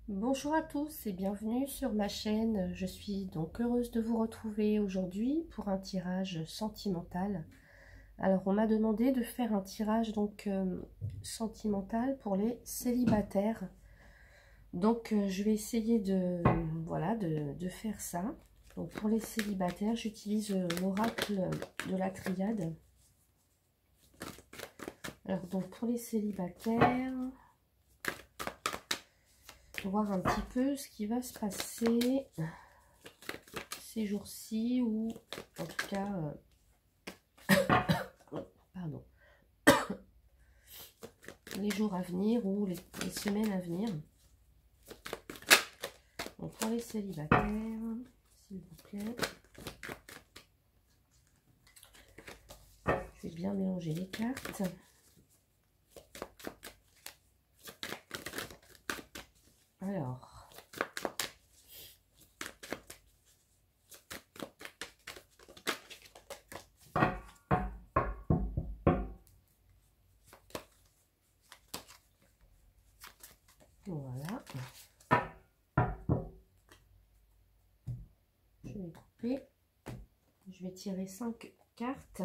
Bonjour à tous et bienvenue sur ma chaîne. Je suis donc heureuse de vous retrouver aujourd'hui pour un tirage sentimental. Alors on m'a demandé de faire un tirage donc sentimental pour les célibataires. Donc je vais essayer de faire ça. Donc pour les célibataires, j'utilise l'oracle de la triade. Alors donc pour les célibataires, voir un petit peu ce qui va se passer ces jours-ci, ou en tout cas pardon, les jours à venir ou les semaines à venir. Donc pour les célibataires, s'il vous plaît, je vais bien mélanger les cartes. Alors, voilà. Je vais couper. Je vais tirer 5 cartes.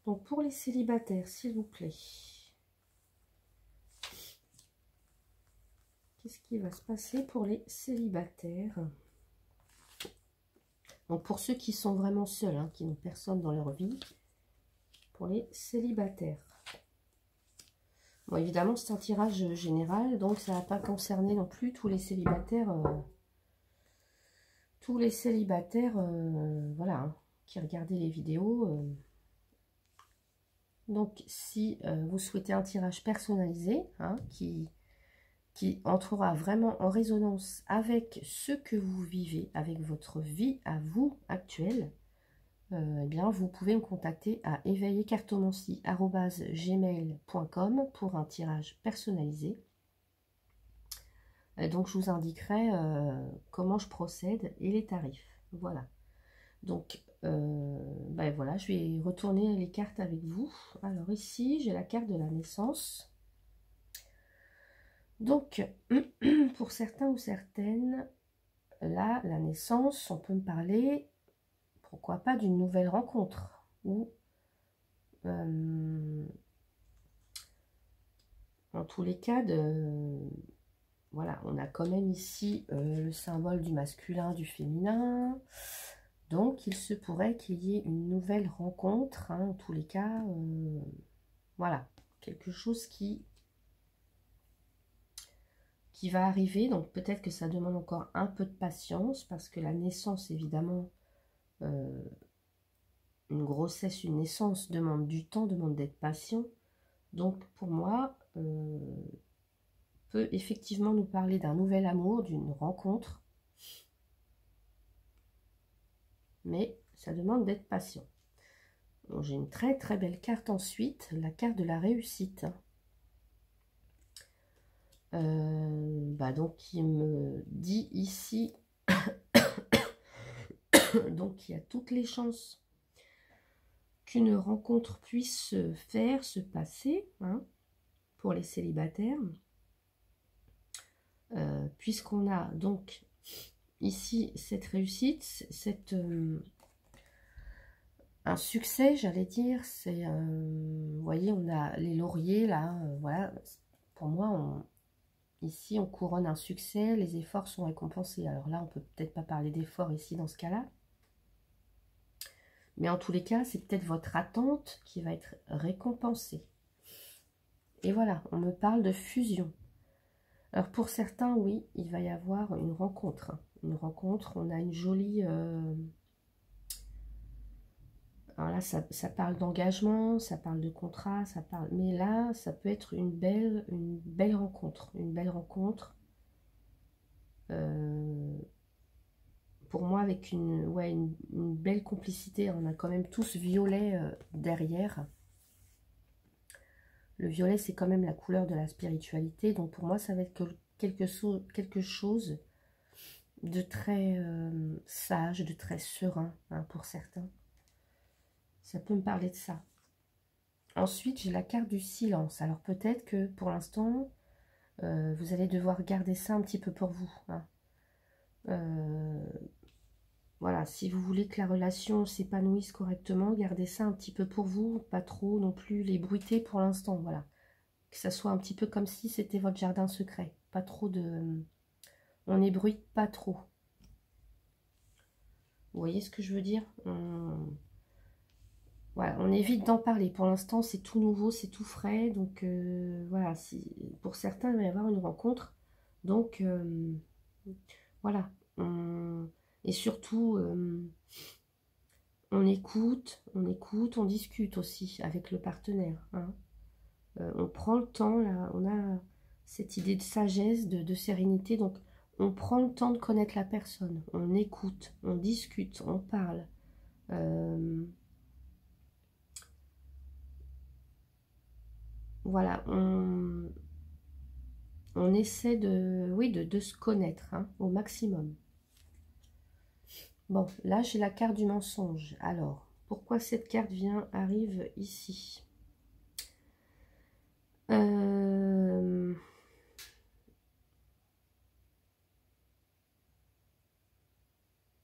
Donc pour les célibataires, s'il vous plaît, qu'est-ce qui va se passer pour les célibataires? Donc pour ceux qui sont vraiment seuls, hein, qui n'ont personne dans leur vie, pour les célibataires. Bon, évidemment, c'est un tirage général, donc ça ne va pas concerner non plus tous les célibataires. Voilà, hein, qui regardaient les vidéos. Donc, si vous souhaitez un tirage personnalisé, hein, qui entrera vraiment en résonance avec ce que vous vivez, avec votre vie à vous actuelle, eh bien, vous pouvez me contacter à éveillécartomancie@gmail.com pour un tirage personnalisé. Et donc, je vous indiquerai comment je procède et les tarifs. Voilà. Donc, ben voilà, je vais retourner les cartes avec vous. Alors ici, j'ai la carte de la naissance. Donc, pour certains ou certaines, là, la naissance, on peut me parler, pourquoi pas, d'une nouvelle rencontre. Ou, en tous les cas, voilà, on a quand même ici le symbole du masculin, du féminin. Donc, il se pourrait qu'il y ait une nouvelle rencontre, hein, en tous les cas, voilà, quelque chose qui va arriver. Donc, peut-être que ça demande encore un peu de patience, parce que la naissance, évidemment, une grossesse, une naissance demande du temps, demande d'être patient. Donc, pour moi, peut effectivement nous parler d'un nouvel amour, d'une rencontre, mais ça demande d'être patient. J'ai une très très belle carte ensuite, la carte de la réussite. Donc il me dit ici donc il y a toutes les chances qu'une rencontre puisse se faire, se passer, hein, pour les célibataires, puisqu'on a donc ici cette réussite, un succès, j'allais dire. C'est, vous voyez, on a les lauriers là, voilà. Pour moi, ici on couronne un succès, les efforts sont récompensés. Alors là, on peut peut-être pas parler d'efforts ici dans ce cas-là, mais en tous les cas, c'est peut-être votre attente qui va être récompensée. Et voilà, on me parle de fusion. Alors pour certains, oui, il va y avoir une rencontre. Une rencontre, on a une jolie... alors là, ça parle d'engagement, ça parle de contrat, ça parle... Mais là, ça peut être une belle rencontre. Une belle rencontre. Pour moi, avec une belle complicité. On a quand même tous violet derrière. Le violet, c'est quand même la couleur de la spiritualité. Donc pour moi, ça va être quelque chose de très sage, de très serein, hein, pour certains. Ça peut me parler de ça. Ensuite, j'ai la carte du silence. Alors peut-être que pour l'instant, Vous allez devoir garder ça un petit peu pour vous, hein. Voilà, si vous voulez que la relation s'épanouisse correctement, gardez ça un petit peu pour vous, pas trop non plus l'ébruiter pour l'instant, voilà. Que ça soit un petit peu comme si c'était votre jardin secret, pas trop de... On n'ébruite pas trop. Vous voyez ce que je veux dire? Voilà, on évite d'en parler. Pour l'instant, c'est tout nouveau, c'est tout frais. Donc, voilà, si, pour certains, il va y avoir une rencontre. Donc, voilà. Et surtout, on écoute, on discute aussi avec le partenaire, hein. On prend le temps, là, on a cette idée de sagesse, de sérénité. Donc, on prend le temps de connaître la personne. On écoute, on discute, on parle. Voilà, on essaie de, oui, de se connaître, hein, au maximum. Bon, là, j'ai la carte du mensonge. Alors, pourquoi cette carte arrive ici?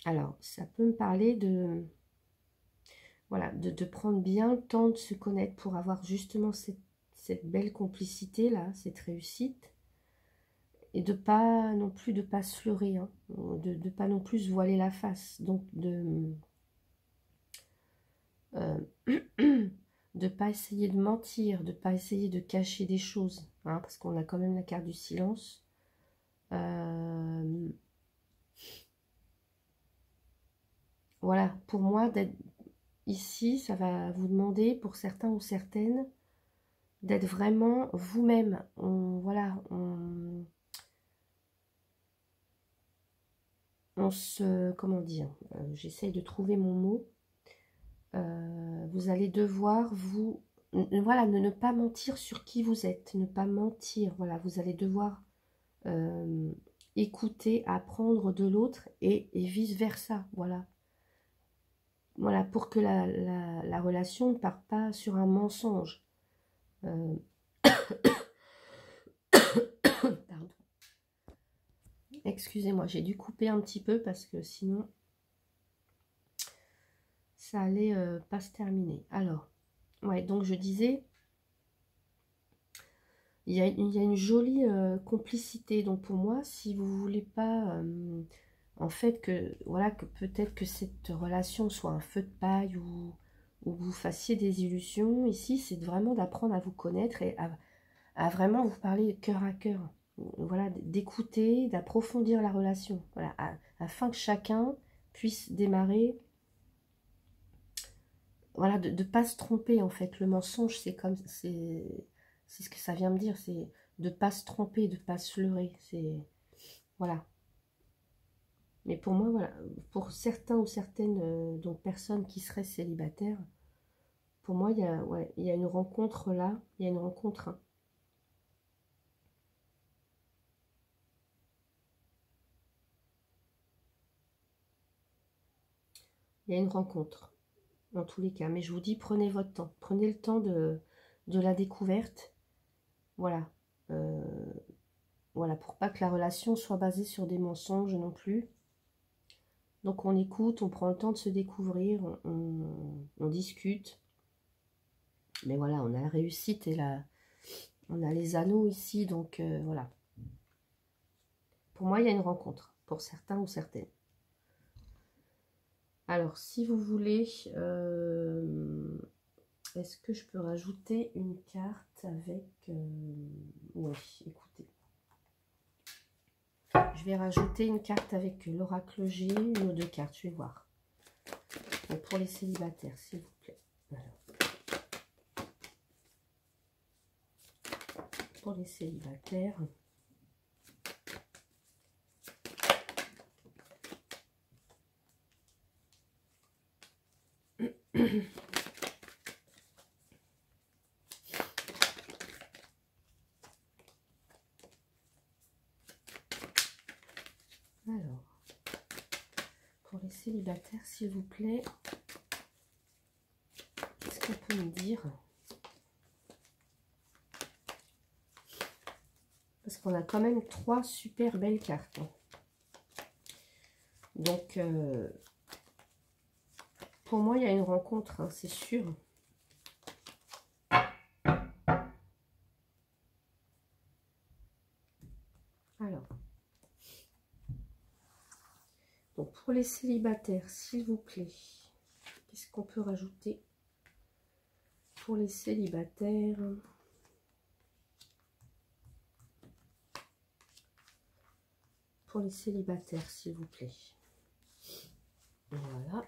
Alors, ça peut me parler de... Voilà, de prendre bien le temps de se connaître pour avoir justement cette belle complicité-là, cette réussite. Et de pas non plus de pas se leurrer, hein, de pas non plus se voiler la face. Donc de pas essayer de mentir, de pas essayer de cacher des choses, hein, parce qu'on a quand même la carte du silence. Voilà, pour moi, d'être ici, ça va vous demander, pour certains ou certaines, d'être vraiment vous-même. Voilà, on se... Comment dire, j'essaye de trouver mon mot. Vous allez devoir vous... Voilà, ne pas mentir sur qui vous êtes. Ne pas mentir. Voilà, vous allez devoir écouter, apprendre de l'autre et vice-versa. Voilà. Voilà, pour que la relation ne parte pas sur un mensonge. Pardon. Excusez-moi, j'ai dû couper un petit peu parce que sinon, ça allait pas se terminer. Alors, ouais, donc je disais, il y a une jolie complicité. Donc pour moi, si vous voulez pas, en fait, que voilà, que peut-être que cette relation soit un feu de paille ou vous fassiez des illusions, ici, c'est vraiment d'apprendre à vous connaître et à vraiment vous parler cœur à cœur. Voilà, d'écouter, d'approfondir la relation. Voilà, afin que chacun puisse démarrer. Voilà, de ne pas se tromper, en fait. Le mensonge, c'est comme... C'est ce que ça vient me dire, c'est de ne pas se tromper, de ne pas se leurrer. C'est... Voilà. Mais pour moi, voilà, pour certains ou certaines donc personnes qui seraient célibataires, pour moi, ouais, il y a une rencontre là, il y a une rencontre, hein. Il y a une rencontre, dans tous les cas. Mais je vous dis, prenez votre temps. Prenez le temps de la découverte. Voilà. Voilà, pour pas que la relation soit basée sur des mensonges non plus. Donc on écoute, on prend le temps de se découvrir, on discute. Mais voilà, on a la réussite et on a les anneaux ici, donc voilà. Pour moi, il y a une rencontre, pour certains ou certaines. Alors, si vous voulez, est-ce que je peux rajouter une carte avec... Oui, écoutez. Je vais rajouter une carte avec l'oracle G, une ou deux cartes, je vais voir. Donc, pour les célibataires, s'il vous plaît. Alors. Pour les célibataires. Alors, pour les célibataires, s'il vous plaît, qu'est-ce qu'on peut me dire? Parce qu'on a quand même 3 super belles cartes. Donc, pour moi, il y a une rencontre, hein, c'est sûr. Alors, donc pour les célibataires, s'il vous plaît, qu'est-ce qu'on peut rajouter pour les célibataires? Pour les célibataires, s'il vous plaît. Voilà.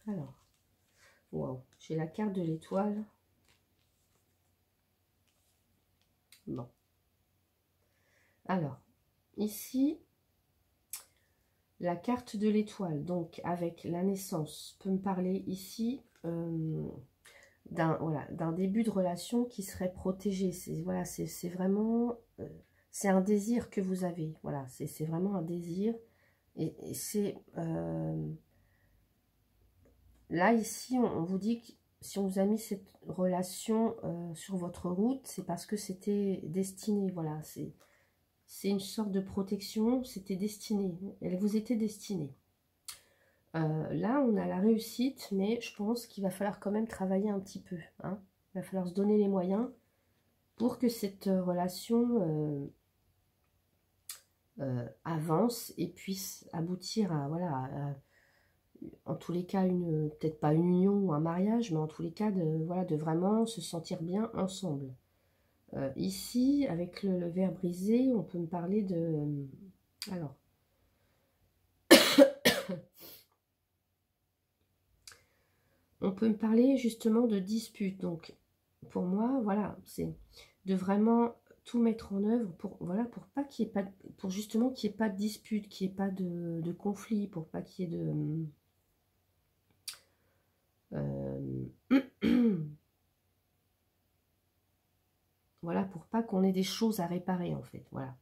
Alors, wow, j'ai la carte de l'étoile. Bon. Alors, ici, la carte de l'étoile, donc avec la naissance, peut me parler ici d'un début de relation qui serait protégé. Voilà, c'est vraiment, c'est un désir que vous avez. Voilà, c'est vraiment un désir. Et c'est... là, ici, on vous dit que si on vous a mis cette relation sur votre route, c'est parce que c'était destiné. Voilà, c'est une sorte de protection, c'était destiné. Elle vous était destinée. Là, on a la réussite, mais je pense qu'il va falloir quand même travailler un petit peu. Hein. Il va falloir se donner les moyens pour que cette relation avance et puisse aboutir à, voilà, en tous les cas, peut-être pas une union ou un mariage, mais en tous les cas, voilà, de vraiment se sentir bien ensemble. Ici, avec le verre brisé, on peut me parler de... alors, on peut me parler justement de dispute. Donc, pour moi, voilà, c'est de vraiment tout mettre en œuvre pour, voilà, pour pas qu'il y ait pas, pour justement qu'il n'y ait pas de dispute, qu'il n'y ait pas de conflit, pour pas qu'il y ait de... voilà, pour pas qu'on ait des choses à réparer, en fait, voilà,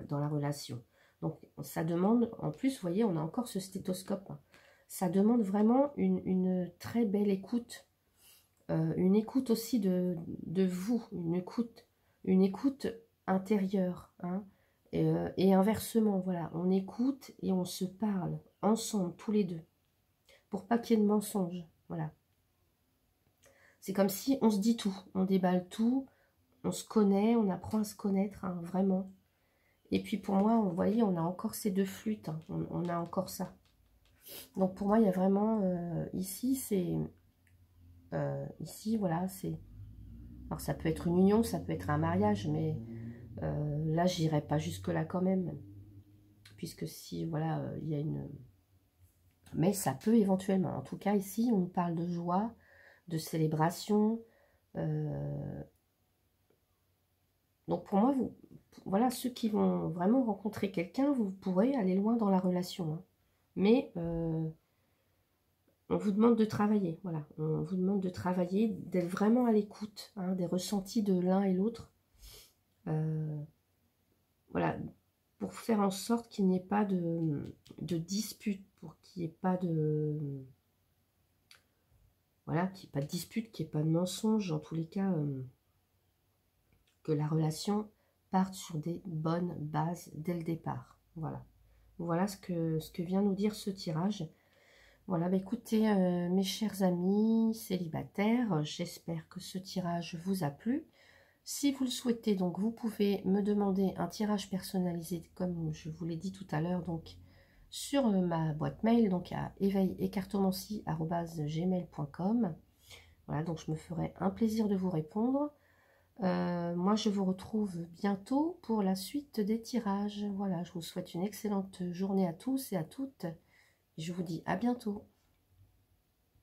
dans la relation. Donc, ça demande, en plus, vous voyez, on a encore ce stéthoscope. Hein. Ça demande vraiment une très belle écoute. Une écoute aussi de vous, une écoute intérieure. Hein, et inversement, voilà, on écoute et on se parle ensemble, tous les deux, pour pas qu'il y ait de mensonges. Voilà. C'est comme si on se dit tout, on déballe tout, on se connaît, on apprend à se connaître, hein, vraiment. Et puis pour moi, vous voyez, on a encore ces deux flûtes, hein, on a encore ça. Donc pour moi, il y a vraiment, ici, c'est... ici, voilà, c'est... Alors ça peut être une union, ça peut être un mariage, mais là, j'irai pas jusque-là quand même. Puisque si, voilà, il y a une... Mais ça peut éventuellement. En tout cas, ici, on parle de joie, de célébration. Donc pour moi, voilà, ceux qui vont vraiment rencontrer quelqu'un, vous pourrez aller loin dans la relation. Hein. Mais on vous demande de travailler, voilà. On vous demande de travailler, d'être vraiment à l'écoute hein, des ressentis de l'un et l'autre. Voilà, pour faire en sorte qu'il n'y ait pas de dispute, pour qu'il n'y ait pas de... Voilà, qu'il n'y ait pas de dispute, qu'il n'y ait pas de mensonge, en tous les cas, que la relation parte sur des bonnes bases dès le départ. Voilà. Voilà ce que vient nous dire ce tirage. Voilà, bah écoutez, mes chers amis célibataires, j'espère que ce tirage vous a plu. Si vous le souhaitez, donc vous pouvez me demander un tirage personnalisé, comme je vous l'ai dit tout à l'heure, donc sur ma boîte mail, donc à éveillecartomancie@gmail.com. Voilà, donc je me ferai un plaisir de vous répondre. Moi, je vous retrouve bientôt pour la suite des tirages. Voilà, je vous souhaite une excellente journée à tous et à toutes. Je vous dis à bientôt.